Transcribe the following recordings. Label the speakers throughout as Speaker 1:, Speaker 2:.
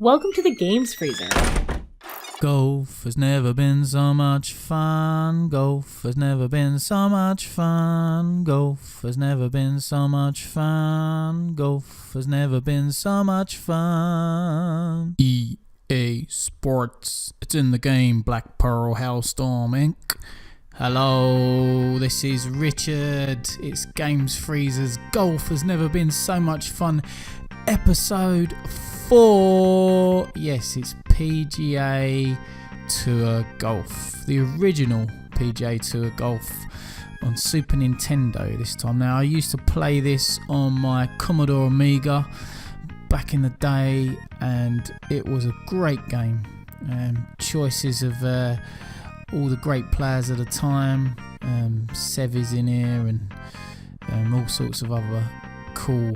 Speaker 1: Welcome to the Games Freezer.
Speaker 2: Golf has never been so much fun. Golf has never been so much fun. Golf has never been so much fun. Golf has never been so much fun. EA Sports. It's in the game. Black Pearl Hellstorm Inc. Hello, this is Richard. It's Games Freezer's Golf has never been so much fun. Episode 4. Yes, it's PGA Tour Golf. The original PGA Tour Golf on Super Nintendo this time. Now, I used to play this on my Commodore Amiga back in the day, and it was a great game. Choices of all the great players of the time. Sevy's in here and all sorts of other cool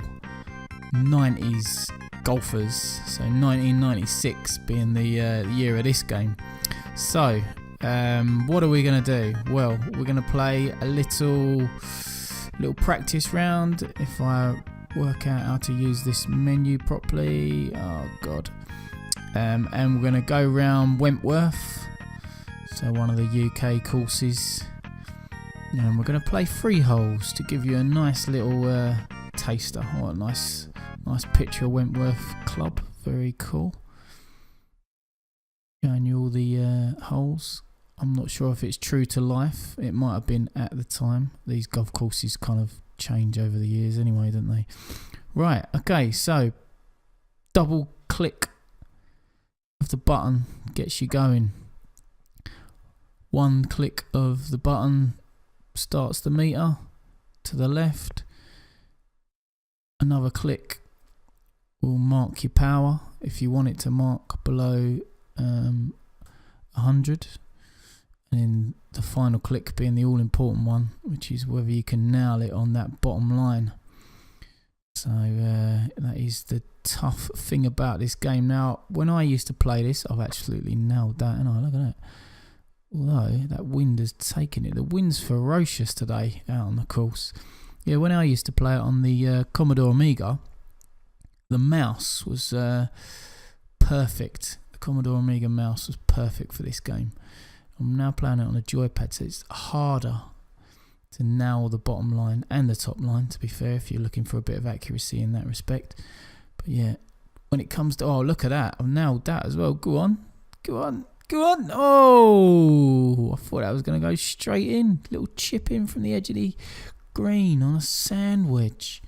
Speaker 2: 90s golfers. So 1996 being the year of this game. So what are we going to do? Well, we're going to play a little practice round. If I work out how to use this menu properly. Oh god. And we're going to go round Wentworth, so one of the UK courses, and we're going to play 3 holes to give you a nice little taster. What a nice picture of Wentworth Club, very cool. Showing you all the holes. I'm not sure if it's true to life. It might have been at the time. These golf courses kind of change over the years anyway, don't they? Right, okay, so double click of the button gets you going. One click of the button starts the meter to the left. Another click will mark your power if you want it to mark below 100. And then the final click being the all-important one, which is whether you can nail it on that bottom line. So that is the tough thing about this game. Now, when I used to play this, I've absolutely nailed that, and look at that. Although that wind has taken it. The wind's ferocious today out on the course. Yeah, when I used to play it on the Commodore Amiga, the mouse was perfect. The Commodore Amiga mouse was perfect for this game. I'm now playing it on a joypad, so it's harder to nail the bottom line and the top line, to be fair, if you're looking for a bit of accuracy in that respect. But yeah, when it comes to... Oh, look at that. I've nailed that as well. Go on. Oh, I thought that was going to go straight in. Little chip in from the edge of the green on a sandwich.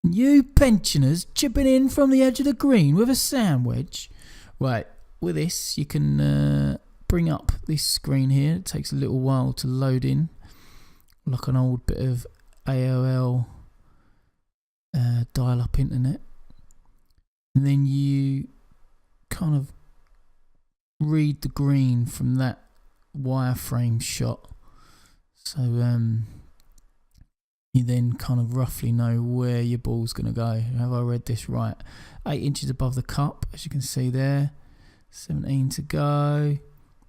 Speaker 2: You pensioners chipping in from the edge of the green with a sandwich. Right, with this you can bring up this screen here. It takes a little while to load in, like an old bit of AOL dial-up internet. And then you kind of read the green from that wireframe shot, so you then kind of roughly know where your ball's going to go. Have I read this right? 8 inches above the cup, as you can see there. 17 to go,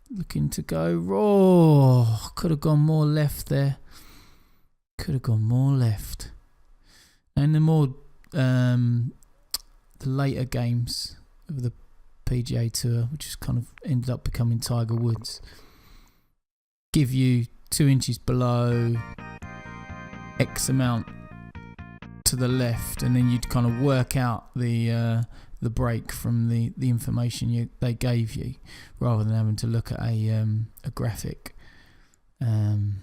Speaker 2: looking to go. Oh, could have gone more left there. And the more the later games of the PGA Tour, which has kind of ended up becoming Tiger Woods, give you 2 inches below, X amount to the left, and then you'd kind of work out the break from the information they gave you, rather than having to look at a graphic. From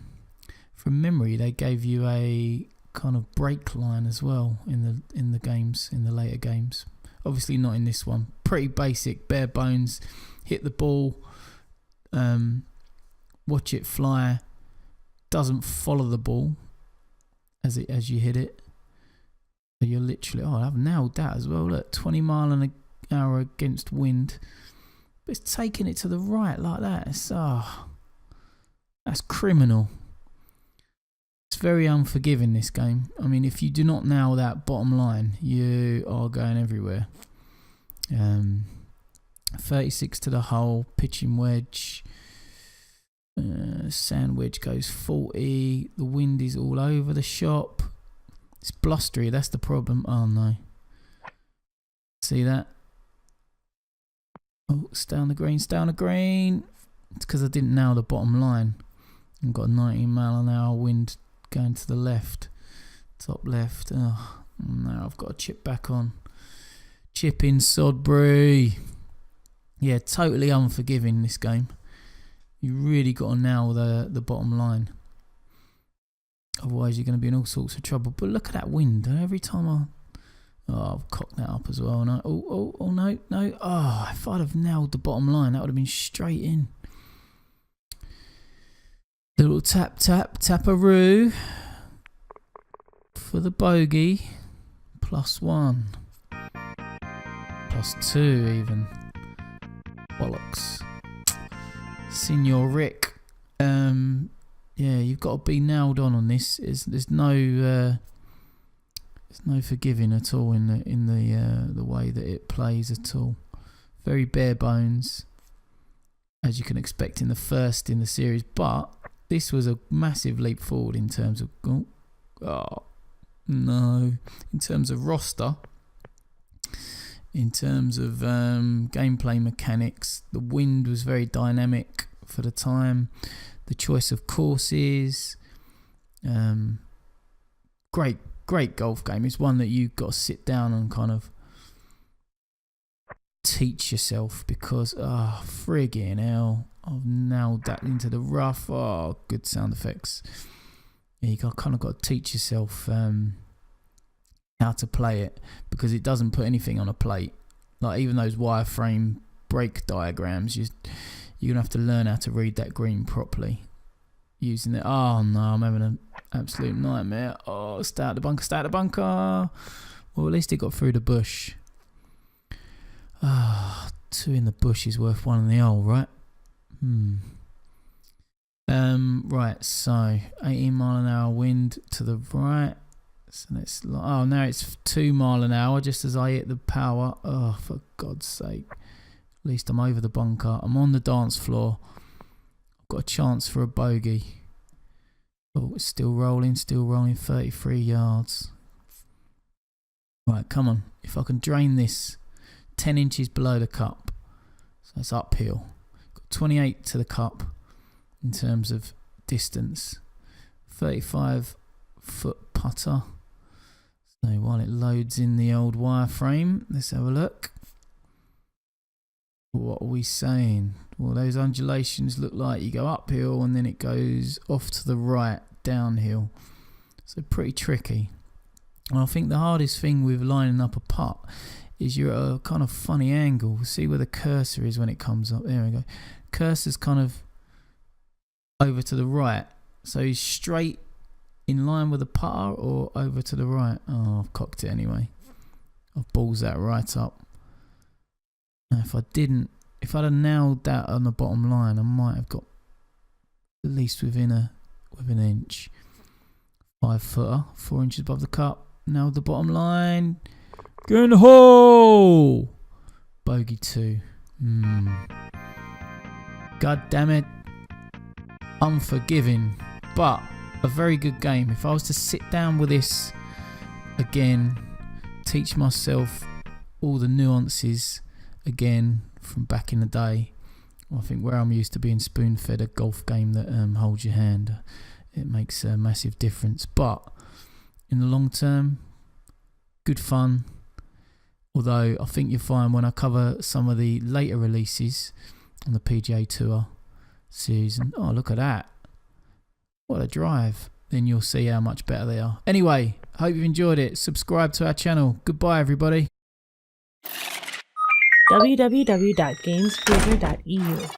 Speaker 2: memory, they gave you a kind of break line as well in the games, in the later games. Obviously not in this one. Pretty basic, bare bones. Hit the ball, watch it fly. Doesn't follow the ball as you hit it. So you're literally... Oh, I've nailed that as well. Look, 20 mile an hour against wind. But it's taking it to the right like that. That's criminal. It's very unforgiving, this game. I mean, if you do not nail that bottom line, you are going everywhere. 36 to the hole, pitching wedge. Sand wedge goes 40. The wind is all over the shop. It's blustery, that's the problem. Oh no. see that. Oh, stay on the green, stay on the green. It's because I didn't nail the bottom line. I've got a 19 mph wind going to the left. Top left. Oh, now I've got to chip back on. Chip in Sodbury. Yeah, totally unforgiving this game. You really got to nail the bottom line. Otherwise you're going to be in all sorts of trouble. But look at that wind. Every time I've cocked that up as well. No. Oh, no. Oh, if I'd have nailed the bottom line, that would have been straight in. Little taparoo for the bogey. +1. +2 even. Bollocks. Senior Rick. Yeah, you've got to be nailed on this. There's no forgiving at all in the way that it plays at all. Very bare bones, as you can expect in the first in the series. But this was a massive leap forward in terms of in terms of roster, in terms of gameplay mechanics. The wind was very dynamic for the time. The choice of courses, great golf game. It's one that you've got to sit down and kind of teach yourself, because friggin' hell, I've nailed that into the rough. Oh, good sound effects. Yeah, you kind of got to teach yourself how to play it, because it doesn't put anything on a plate. Like even those wireframe break diagrams, you're gonna have to learn how to read that green properly using it. Oh no, I'm having an absolute nightmare. Oh, stay out the bunker. Well, at least it got through the bush. 2 in the bush is worth 1 in the hole, right? Right, so 18 mph wind to the right. So let's, now it's 2 mph just as I hit the power. Oh, for God's sake. At least I'm over the bunker. I'm on the dance floor. I've got a chance for a bogey. Oh, it's still rolling, 33 yards. Right, come on. If I can drain this 10 inches below the cup. So it's uphill. Got 28 to the cup in terms of distance. 35-foot putter. So while it loads in the old wireframe, let's have a look. What are we saying? Well, those undulations look like you go uphill and then it goes off to the right, downhill. So pretty tricky. And I think the hardest thing with lining up a putt is you're at a kind of funny angle. See where the cursor is when it comes up. There we go. Cursor's kind of over to the right. So he's straight in line with the putter or over to the right. Oh, I've cocked it anyway. I've balls that right up. Now, if I'd have nailed that on the bottom line, I might have got at least within an inch. 5-footer, 4 inches above the cup. Nailed the bottom line. Go in the hole. Bogey 2. God damn it. Unforgiving, but a very good game. If I was to sit down with this again, teach myself all the nuances again from back in the day, I think where I'm used to being spoon-fed a golf game that holds your hand, it makes a massive difference. But in the long term, good fun. Although I think you'll find when I cover some of the later releases on the PGA Tour series, and oh, look at that, what a drive, then you'll see how much better they are. Anyway, hope you've enjoyed it. Subscribe to our channel. Goodbye, everybody.
Speaker 1: www.gamescreator.eu